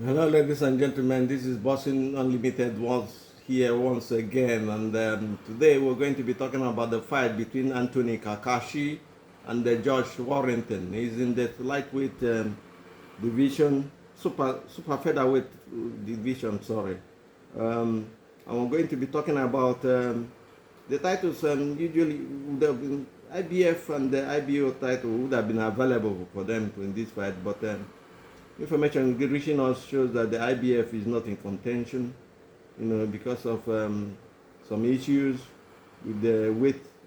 Hello, ladies and gentlemen. This is Bossing Unlimited once again, and today we're going to be talking about the fight between Anthony Cacace and Josh Warrington. He's in the lightweight division, super featherweight division. Sorry, and we're going to be talking about the titles. Usually would have been IBF and the IBO title would have been available for them in this fight, but information reaching us shows that the IBF is not in contention, because of some issues with the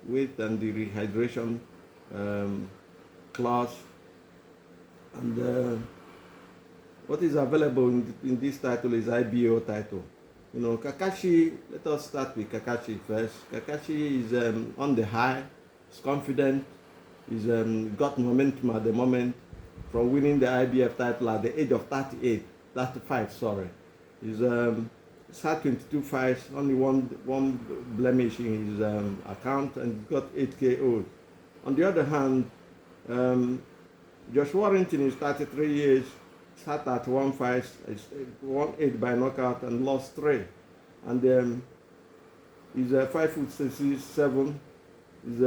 weight and the rehydration class. And what is available in this title is IBO title. Cacace, let us start with Cacace first. Cacace is on the high, he's confident, he's got momentum at the moment from winning the IBF title at the age of 35, sorry. He's had 22 fights, only one blemish in his account, and he's got 8 KOs. On the other hand, Josh Warrington is 33 years, he's had 31 fights, he's won 8 by knockout and lost 3. And he's 5 foot 7. His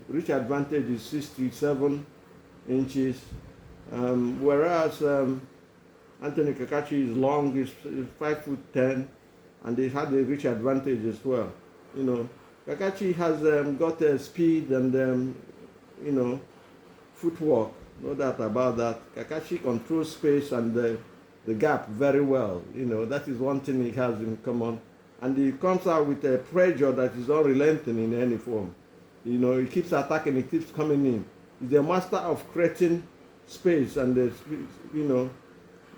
reach advantage is 67 inches. Whereas Anthony Cacace is long, he's 5 foot 10, and he had a reach advantage as well. Cacace has got speed and footwork, no doubt about that. Cacace controls space and the gap very well. That is one thing he has in common, and he comes out with a pressure that is unrelenting in any form. He keeps attacking, he keeps coming in. He's a master of creating space, and he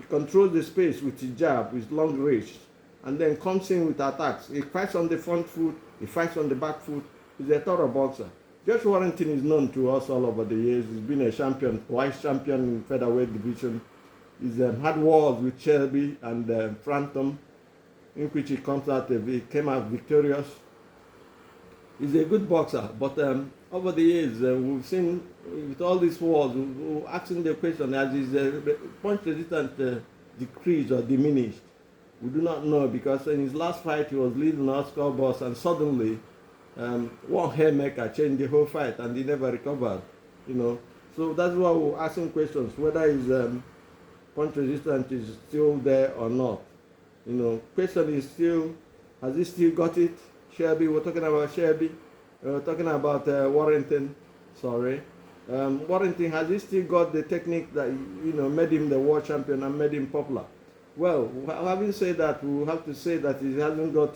controls the space with his jab, with long reach, and then comes in with attacks. He fights on the front foot, he fights on the back foot. He's a thorough boxer. Josh Warrington is known to us all over the years. He's been a champion, twice champion in featherweight division. He's had wars with Shelby and Phantom, in which he came out victorious. He's a good boxer, but over the years, we've seen with all these wars, we're asking the question, as his punch resistance decreased or diminished? We do not know, because in his last fight, he was leading Oscar boss, and suddenly one haymaker changed the whole fight, and he never recovered. So that's why we're asking questions, whether his punch resistance is still there or not. Question is still, has he still got it? Shelby, we're talking about Shelby. We're talking about Warrington. Sorry. Warrington, has he still got the technique that made him the world champion and made him popular? Well, having said that, we have to say that he hasn't got.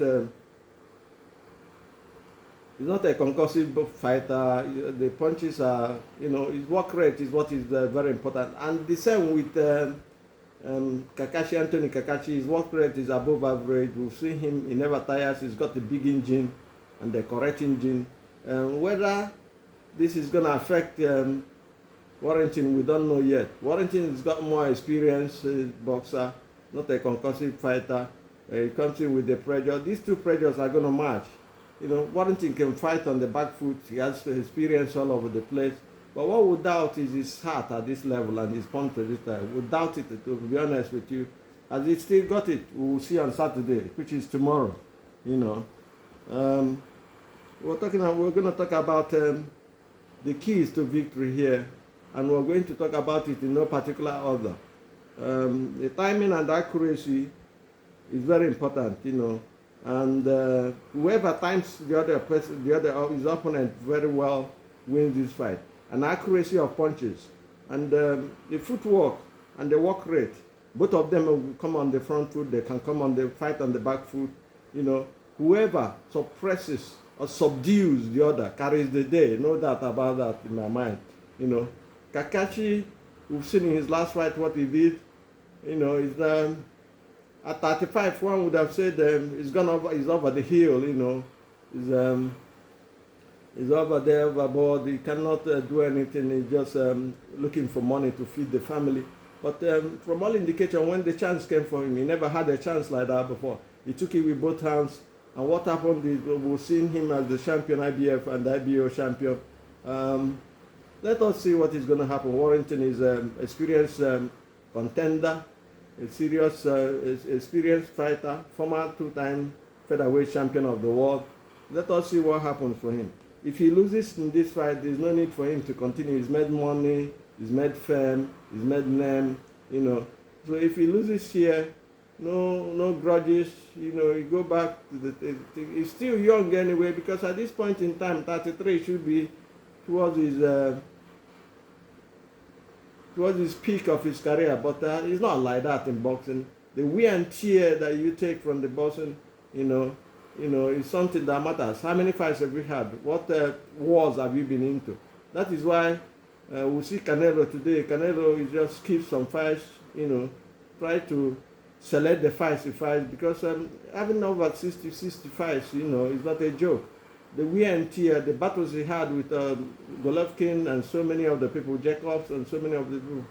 He's not a concussive fighter. The punches are, his work rate is what is very important. And the same with Anthony Cacace, his work rate is above average. We've seen him, he never tires, he's got a big engine and the correct engine. Whether this is going to affect Warrington, we don't know yet. Warrington has got more experience, boxer, not a concussive fighter. He comes in with the pressure. These two pressures are going to match. Warrington can fight on the back foot, he has experience all over the place. But what we doubt is his heart at this level and his punch resistance. We doubt it, to be honest with you. Has he still got it? We will see on Saturday, which is tomorrow. We're going to talk about the keys to victory here, and we're going to talk about it in no particular order. The timing and accuracy is very important, and whoever times his opponent very well wins this fight. And accuracy of punches, and the footwork and the work rate, both of them will come on the front foot, they can come on the fight on the back foot. Whoever suppresses or subdues the other carries the day, no doubt about that in my mind. Cacace, we've seen in his last fight what he did. He's at 35, one would have said he's over the hill. He's over there, overboard. He cannot do anything. He's just looking for money to feed the family. But from all indication, when the chance came for him, he never had a chance like that before. He took it with both hands. And what happened is we've seen him as the champion IBF and IBO champion. Let us see what is going to happen. Warrington is an experienced contender. a serious, experienced fighter, former two-time featherweight champion of the world. Let us see what happens for him. If he loses in this fight, there's no need for him to continue. He's made money, he's made fame, he's made name, you know. So if he loses here, no grudges, you know, you go back to he's still young anyway, because at this point in time, 33 should be towards his peak of his career, but it's not like that in boxing. The wear and tear that you take from the boxing, you know, is something that matters. How many fights have we had? What wars have you been into? That is why we see Canelo today. Canelo just keeps some fights, you know, try to select the fights he fights, because having over 60 fights, you know, is not a joke. The wear and tear, the battles he had with Golovkin and so many of the people, Jacobs and so many of the people,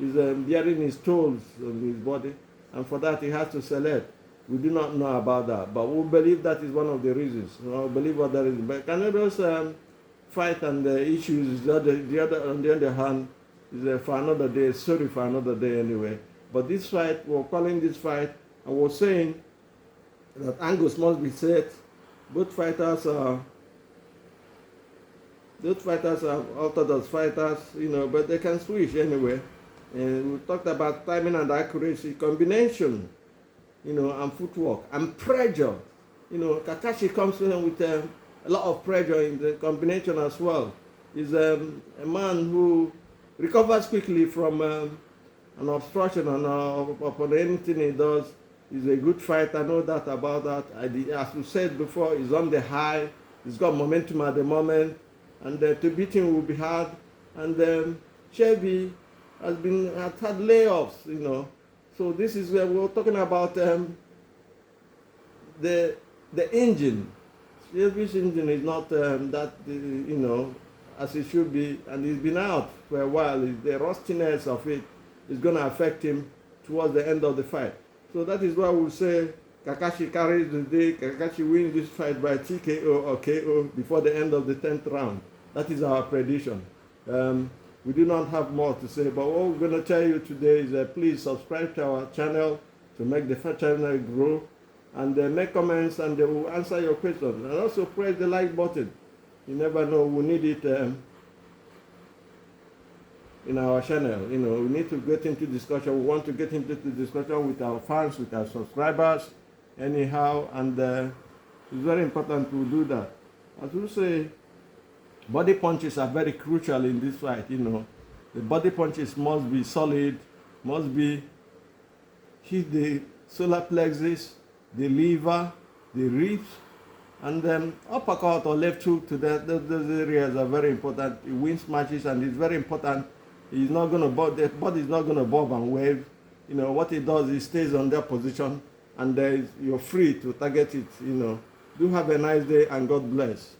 is bearing his tolls on his body, and for that he has to select. We do not know about that, but we believe that is one of the reasons. We believe what that is. But Canelo's fight and the issues, on the other hand, is for another day. Sorry, for another day anyway. But this fight, we're calling this fight, and we're saying that angles must be set. Both fighters are orthodox fighters, you know, but they can switch anyway. And we talked about timing and accuracy, combination, you know, and footwork and pressure. You know, Cacace comes in with a lot of pressure in the combination as well. He's a man who recovers quickly from an obstruction and upon anything he does. He's a good fighter, no doubt about that. As we said before, he's on the high. He's got momentum at the moment, and to beat him will be hard. And Chevy has had layoffs, you know. So this is where we're talking about the engine. Chevy's engine is not that you know, as it should be, and he's been out for a while. The rustiness of it is going to affect him towards the end of the fight. So that is why we'll say Cacace carries the day. Cacace wins this fight by TKO or KO before the end of the 10th round. That is our prediction. We do not have more to say, but what we're going to tell you today is please subscribe to our channel to make the channel grow, and make comments, and they will answer your questions. And also press the like button. You never know, we need it in our channel. You know, we need to get into discussion. We want to get into the discussion with our fans, with our subscribers, anyhow, and it's very important to do that. As we say, body punches are very crucial in this fight. You know, the body punches must be solid, must be hit the solar plexus, the liver, the ribs, and then uppercut or left hook to those areas are very important. It wins matches, and it's very important. He's not going to bob, the body is not going to bob and wave. You know, what it does, it stays on their position, and you're free to target it, you know. Do have a nice day, and God bless.